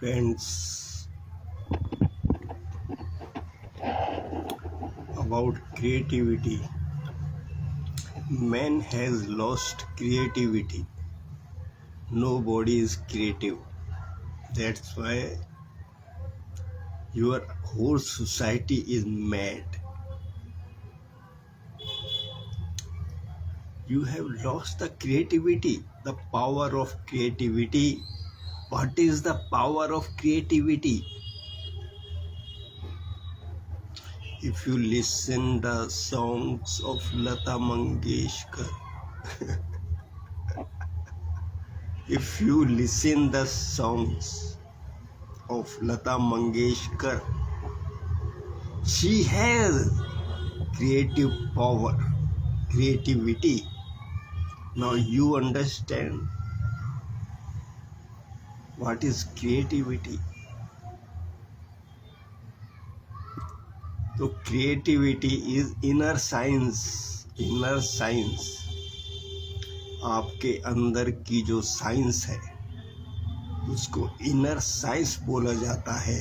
Friends, about creativity. Man has lost creativity. Nobody is creative. That's why your whole society is mad. You have lost the creativity, the power of creativity. What is the power of creativity? If you listen the songs of Lata Mangeshkar, if you listen the songs of Lata Mangeshkar, she has creative power, creativity. Now you understand what is creativity. So creativity is inner science. Inner science, आपके अंदर की जो science है उसको inner science बोला जाता है,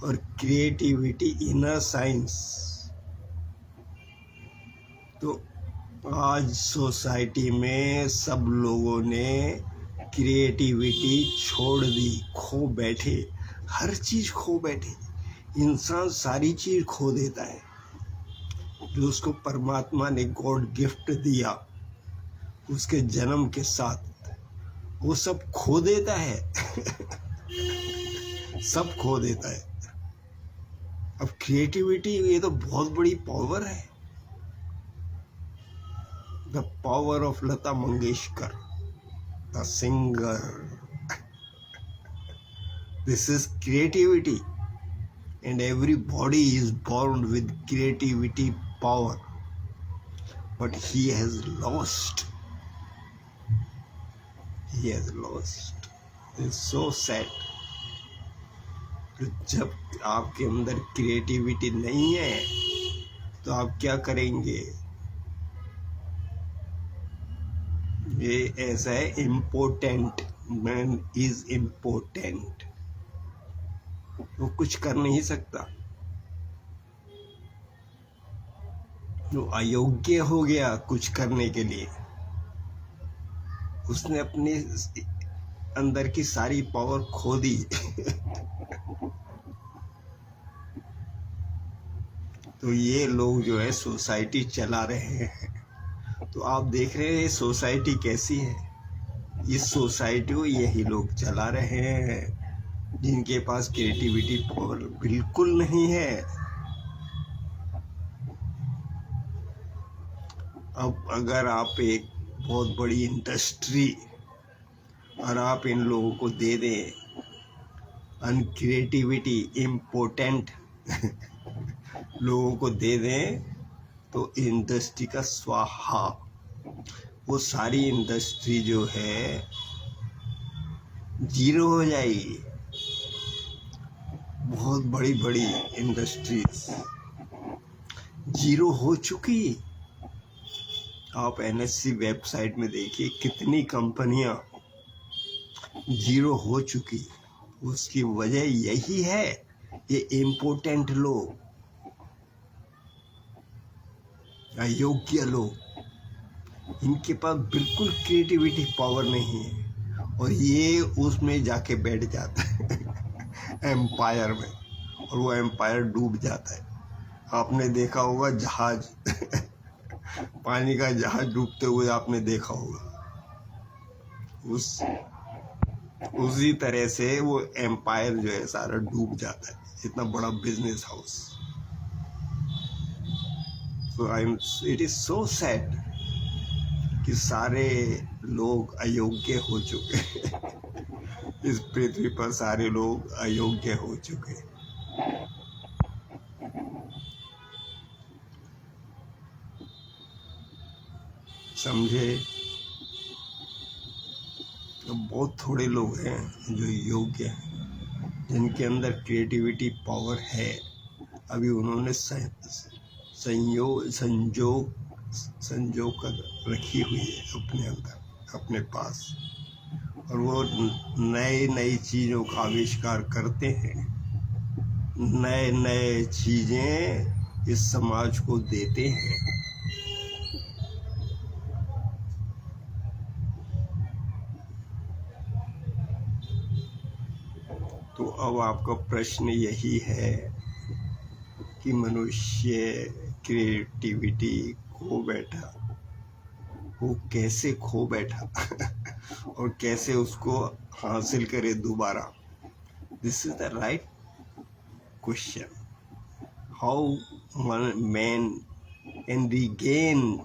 और क्रिएटिविटी इनर साइंस। तो आज सोसाइटी में सब लोगों ने क्रिएटिविटी छोड़ दी, खो बैठे, हर चीज खो बैठे। इंसान सारी चीज खो देता है जो उसको परमात्मा ने गॉड गिफ्ट दिया उसके जन्म के साथ, वो सब खो देता है। सब खो देता है। अब क्रिएटिविटी ये तो बहुत बड़ी पावर है। The power of Lata Mangeshkar, the singer. This is creativity, and everybody is born with creativity power, but he has lost. It's so sad. जब आपके अंदर क्रिएटिविटी नहीं है तो आप क्या करेंगे? ये ऐसा है, इम्पोर्टेंट मैन इज इम्पोर्टेंट। वो कुछ कर नहीं सकता, वो अयोग्य हो गया कुछ करने के लिए। उसने अपने अंदर की सारी पावर खो दी। तो ये लोग जो है सोसाइटी चला रहे हैं। तो आप देख रहे हैं सोसाइटी कैसी है। इस सोसाइटी को यही लोग चला रहे हैं जिनके पास क्रिएटिविटी पावर बिल्कुल नहीं है। अब अगर आप एक बहुत बड़ी इंडस्ट्री और आप इन लोगों को दे दें अनक्रिएटिविटी इम्पोर्टेंट लोगों को दे दें तो इंडस्ट्री का स्वाहा। वो सारी इंडस्ट्री जो है जीरो हो जाएगी। बहुत बड़ी बड़ी इंडस्ट्रीज जीरो हो चुकी। आप एनएससी वेबसाइट में देखिए कितनी कंपनियां जीरो हो चुकी। उसकी वजह यही है, ये इम्पोर्टेंट लोग, अयोग्य लोग, इनके पास बिल्कुल क्रिएटिविटी पावर नहीं है और ये उसमें जाके बैठ जाता है एम्पायर में, और वो एम्पायर डूब जाता है। आपने देखा होगा जहाज पानी का जहाज डूबते हुए आपने देखा होगा। उसी तरह से वो एम्पायर जो है सारा डूब जाता है, इतना बड़ा business house. So it is so sad कि सारे लोग अयोग्य हो चुके हैं। इस पृथ्वी पर सारे लोग अयोग्य हो चुके हैं। समझे? तो बहुत थोड़े लोग हैं जो योग्य हैं, जिनके अंदर क्रिएटिविटी पावर है। अभी उन्होंने संजो कर रखी हुई है अपने अंदर, अपने पास, और वो नए नई चीज़ों का आविष्कार करते हैं, नए नए चीज़ें इस समाज को देते हैं। तो अब आपका प्रश्न यही है कि मनुष्य क्रिएटिविटी खो बैठा, वो कैसे खो बैठा और कैसे उसको हासिल करे दोबारा। This is the right question, how man can regain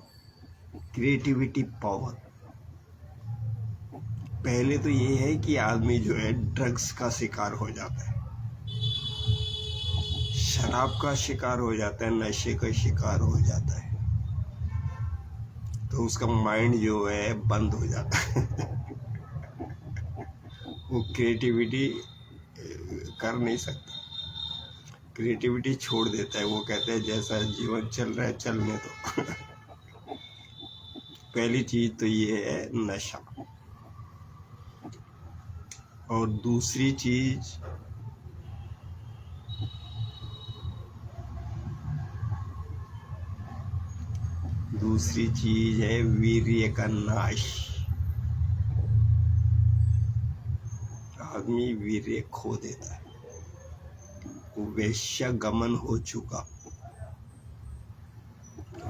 creativity power. पहले तो ये है कि आदमी जो है ड्रग्स का शिकार हो जाता है, शराब का शिकार हो जाता है, नशे का शिकार हो जाता है, तो उसका माइंड जो है बंद हो जाता है वो क्रिएटिविटी कर नहीं सकता, क्रिएटिविटी छोड़ देता है। वो कहते हैं जैसा जीवन चल रहा है चलने दो पहली चीज तो ये है नशा, और दूसरी चीज है वीर्य का नाश। आदमी वीर्य खो देता है, वो वैश्यागमन हो चुका,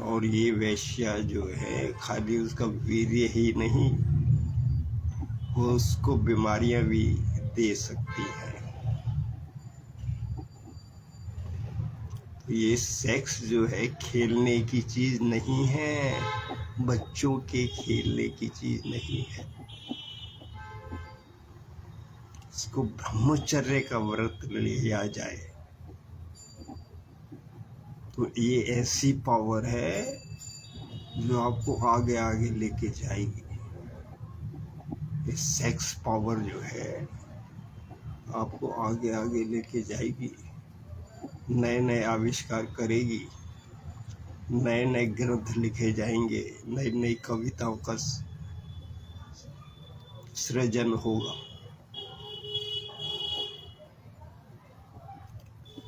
और ये वैश्या जो है खाली उसका वीर्य ही नहीं, वो उसको बीमारियां भी दे सकती हैं। तो ये सेक्स जो है खेलने की चीज नहीं है, बच्चों के खेलने की चीज नहीं है। इसको ब्रह्मचर्य का व्रत लिया जाए तो ये ऐसी पावर है जो आपको आगे आगे लेके जाएगी। ये सेक्स पावर जो है आपको आगे आगे लेके जाएगी, नए नए आविष्कार करेगी, नए नए ग्रंथ लिखे जाएंगे, नई नई कविताओं का सृजन होगा।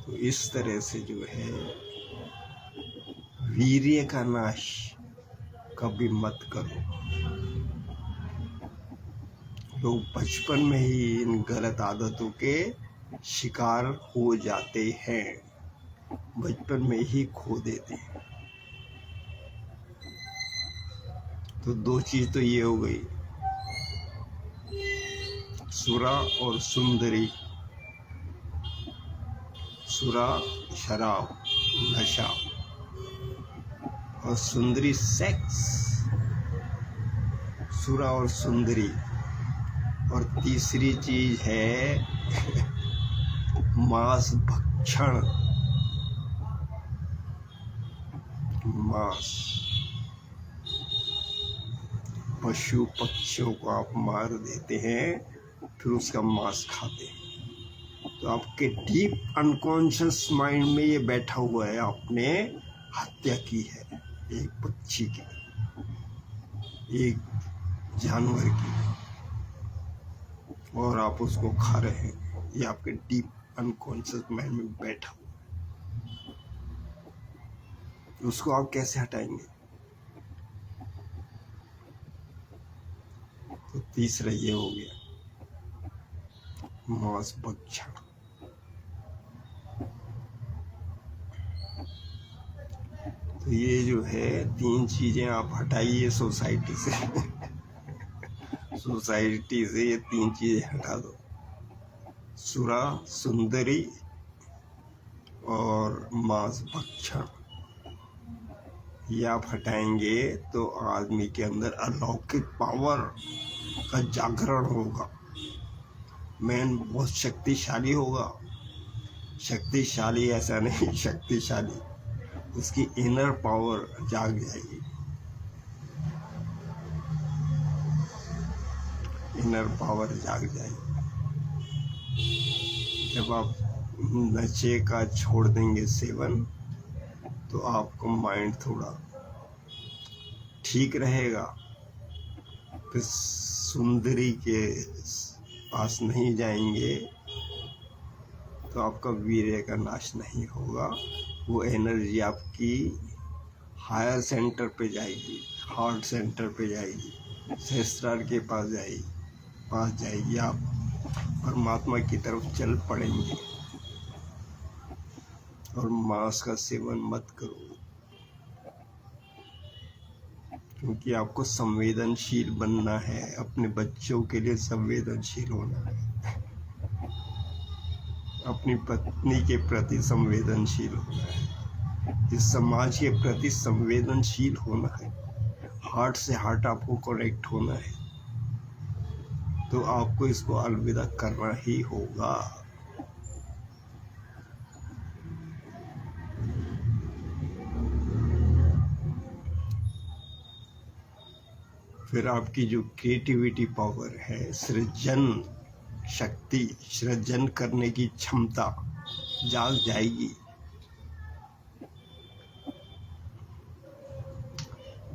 तो इस तरह से जो है वीर्य का नाश कभी मत करो। लोग बचपन में ही इन गलत आदतों के शिकार हो जाते हैं, बचपन में ही खो देते हैं। तो दो चीज तो ये हो गई, सुरा और सुंदरी। सुरा शराब नशा, और सुंदरी सेक्स। सुरा और सुंदरी, और तीसरी चीज है मांस भक्षण। मांस, पशु पक्षियों को आप मार देते हैं फिर उसका मांस खाते हैं। तो आपके डीप अनकॉन्शियस माइंड में ये बैठा हुआ है, आपने हत्या की है एक पक्षी की, एक जानवर की, और आप उसको खा रहे हैं। ये आपके डीप अनकॉन्शियस माइंड में बैठा हुआ, उसको आप कैसे हटाएंगे? तो तीसरा ये हो गया मांस भक्षण। तो ये जो है तीन चीजें आप हटाइए सोसाइटी से सोसाइटी से ये तीन चीजें हटा दो, सुरा सुंदरी और मांस भक्षण। ये आप हटाएंगे तो आदमी के अंदर अलौकिक पावर का जागरण होगा। मैन बहुत शक्तिशाली होगा। शक्तिशाली ऐसा नहीं, शक्तिशाली, उसकी इनर पावर जाग जाएगी, इनर पावर जाग जाएगी। जब आप नशे का छोड़ देंगे सेवन, तो आपका माइंड थोड़ा ठीक रहेगा, फिर सुंदरी के पास नहीं जाएंगे तो आपका वीर्य का नाश नहीं होगा। वो एनर्जी आपकी हायर सेंटर पे जाएगी, हार्ट सेंटर पे जाएगी, सहस्त्रार के पास जाएगी। आप परमात्मा की तरफ चल पड़ेंगे। और मांस का सेवन मत करो, क्योंकि आपको संवेदनशील बनना है। अपने बच्चों के लिए संवेदनशील होना है, अपनी पत्नी के प्रति संवेदनशील होना है, इस समाज के प्रति संवेदनशील होना है, हार्ट से हार्ट आपको कनेक्ट होना है। तो आपको इसको अलविदा करना ही होगा। फिर आपकी जो क्रिएटिविटी पावर है, सृजन शक्ति, सृजन करने की क्षमता जाग जाएगी।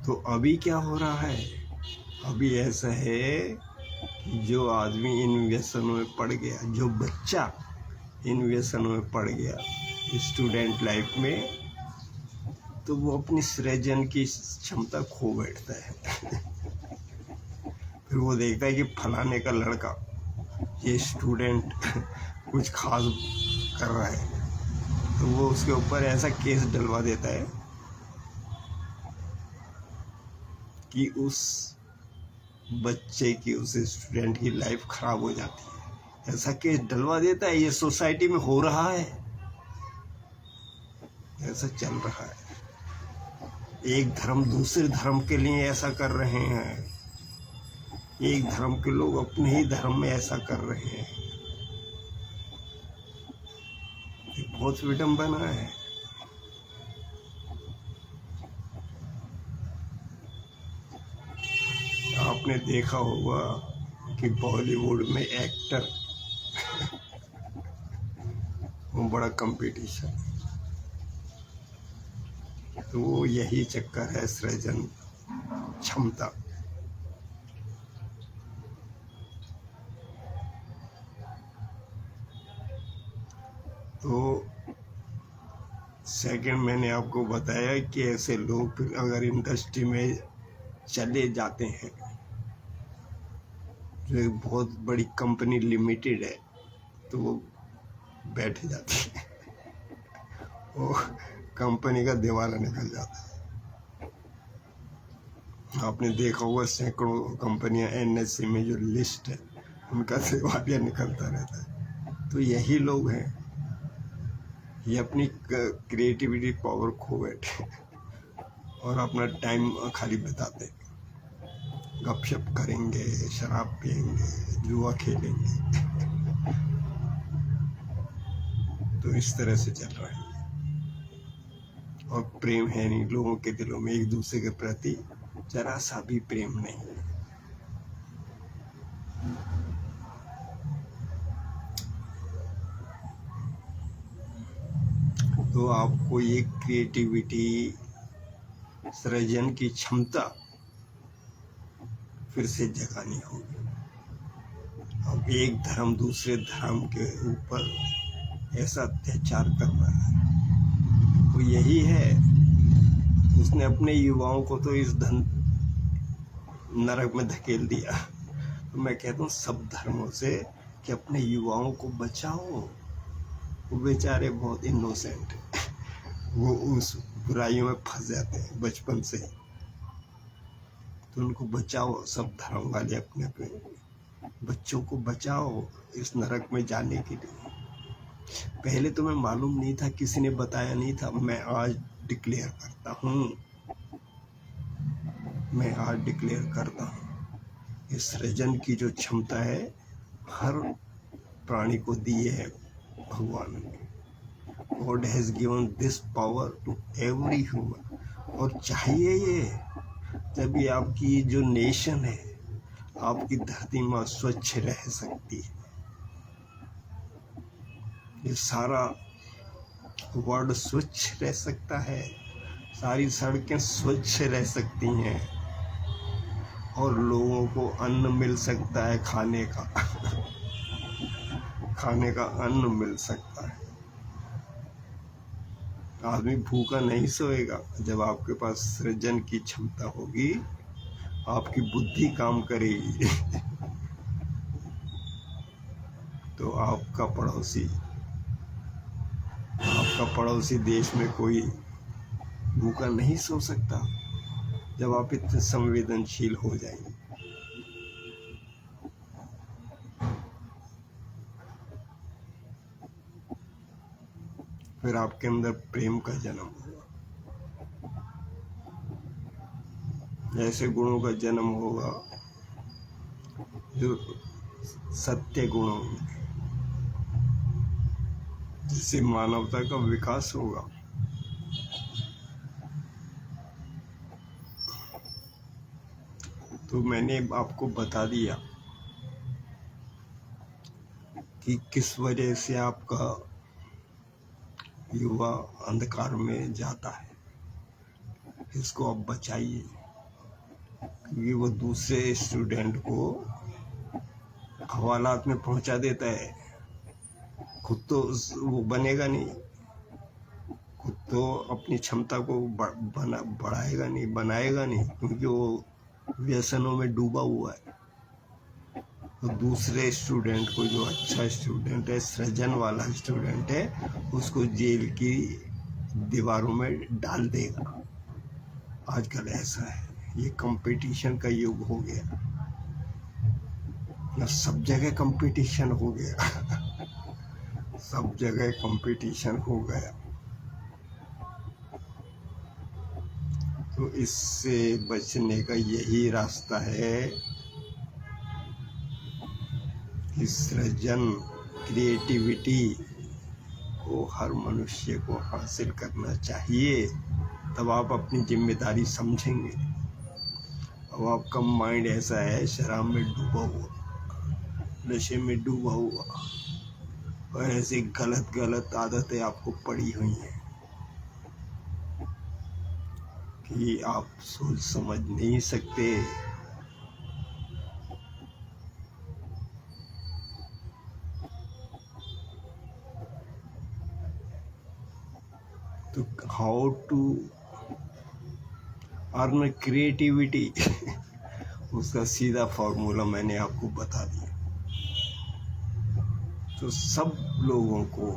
तो अभी क्या हो रहा है? अभी ऐसा है कि जो आदमी इन व्यसनों में पड़ गया, जो बच्चा इन व्यसनों में पड़ गया स्टूडेंट लाइफ में, तो वो अपनी सृजन की क्षमता खो बैठता है। फिर वो देखता है कि फलाने का लड़का, ये स्टूडेंट कुछ खास कर रहा है, तो वो उसके ऊपर ऐसा केस डलवा देता है कि उस बच्चे की, उस स्टूडेंट की लाइफ खराब हो जाती है। ऐसा केस डलवा देता है। ये सोसाइटी में हो रहा है, ऐसा चल रहा है। एक धर्म दूसरे धर्म के लिए ऐसा कर रहे हैं, एक धर्म के लोग अपने ही धर्म में ऐसा कर रहे हैं। ये बहुत विडंबना है। आपने देखा होगा कि बॉलीवुड में एक्टर वो बड़ा कंपटीशन, तो वो यही चक्कर है, सृजन क्षमता। तो सेकंड, मैंने आपको बताया कि ऐसे लोग फिर अगर इंडस्ट्री में चले जाते हैं, जो एक बहुत बड़ी कंपनी लिमिटेड है, तो वो बैठ जाती है, वो कंपनी का दिवाला निकल जाता है। आपने देखा होगा सैकड़ों कंपनियां एनएससी में जो लिस्ट है, उनका दिवालिया निकलता रहता है। तो यही लोग हैं, ये अपनी क्रिएटिविटी पावर खो बैठे और अपना टाइम खाली बिताते, गपशप करेंगे, शराब पिएंगे, जुआ खेलेंगे। तो इस तरह से चल रहा है। और प्रेम है नहीं लोगों के दिलों में, एक दूसरे के प्रति जरा सा भी प्रेम नहीं है। तो आपको ये क्रिएटिविटी, सृजन की क्षमता फिर से जगानी होगी। अब एक धर्म दूसरे धर्म के ऊपर ऐसा अत्याचार कर रहा है, तो यही है, उसने अपने युवाओं को तो इस नरक में धकेल दिया। तो मैं कहता हूँ सब धर्मों से कि अपने युवाओं को बचाओ। वो बेचारे बहुत इनोसेंट हैं, वो उस बुराइयों में फंस जाते हैं बचपन से। तो उनको बचाओ, सब धर्म वाले अपने अपने बच्चों को बचाओ इस नरक में जाने के लिए। पहले तो मैं मालूम नहीं था, किसी ने बताया नहीं था। मैं आज डिक्लेयर करता हूँ, मैं आज डिक्लेयर करता हूँ, इस सृजन की जो क्षमता है हर प्राणी को दी है भगवान ने। God has given this power to every human। और चाहिए ये, तभी आपकी जो नेशन है, आपकी धरती माँ स्वच्छ रह सकती है। ये सारा वर्ल्ड स्वच्छ रह सकता है, सारी सड़कें स्वच्छ रह सकती हैं, और लोगों को अन्न मिल सकता है, खाने का खाने का अन्न मिल सकता है। आदमी भूखा नहीं सोएगा। जब आपके पास सृजन की क्षमता होगी, आपकी बुद्धि काम करेगी तो आपका पड़ोसी देश में कोई भूखा नहीं सो सकता, जब आप इतने संवेदनशील हो जाएंगे। फिर आपके अंदर प्रेम का जन्म होगा, ऐसे गुणों का जन्म होगा जो सत्य गुणों में, जिससे मानवता का विकास होगा। तो मैंने आपको बता दिया कि किस वजह से आपका युवा अंधकार में जाता है। इसको आप बचाइए, क्योंकि वो दूसरे स्टूडेंट को हवालात में पहुंचा देता है। खुद तो वो बनेगा नहीं, खुद तो अपनी क्षमता को बढ़ाएगा नहीं, बनाएगा नहीं, क्योंकि वो व्यसनों में डूबा हुआ है। तो दूसरे स्टूडेंट को, जो अच्छा स्टूडेंट है, सृजन वाला स्टूडेंट है, उसको जेल की दीवारों में डाल देगा। आजकल ऐसा है, ये कंपटीशन का युग हो गया, सब जगह कंपटीशन हो गया सब जगह कंपटीशन हो गया। तो इससे बचने का यही रास्ता है कि सृजन, क्रिएटिविटी को हर मनुष्य को हासिल करना चाहिए। तब आप अपनी जिम्मेदारी समझेंगे। अब आपका माइंड ऐसा है, शराब में डूबा हुआ, नशे में डूबा हुआ, और ऐसी गलत गलत आदतें आपको पड़ी हुई हैं कि आप सोच समझ नहीं सकते। तो हाउ टू अर्न क्रिएटिविटी उसका सीधा फॉर्मूला मैंने आपको बता दिया। तो सब लोगों को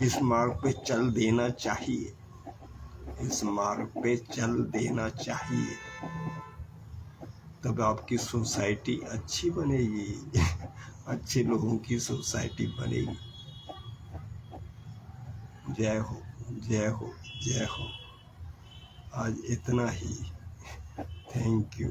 इस मार्ग पे चल देना चाहिए, इस मार्ग पे चल देना चाहिए। तब आपकी सोसाइटी अच्छी बनेगी अच्छे लोगों की सोसाइटी बनेगी। जय हो, जय हो, जय हो। आज इतना ही। Thank you.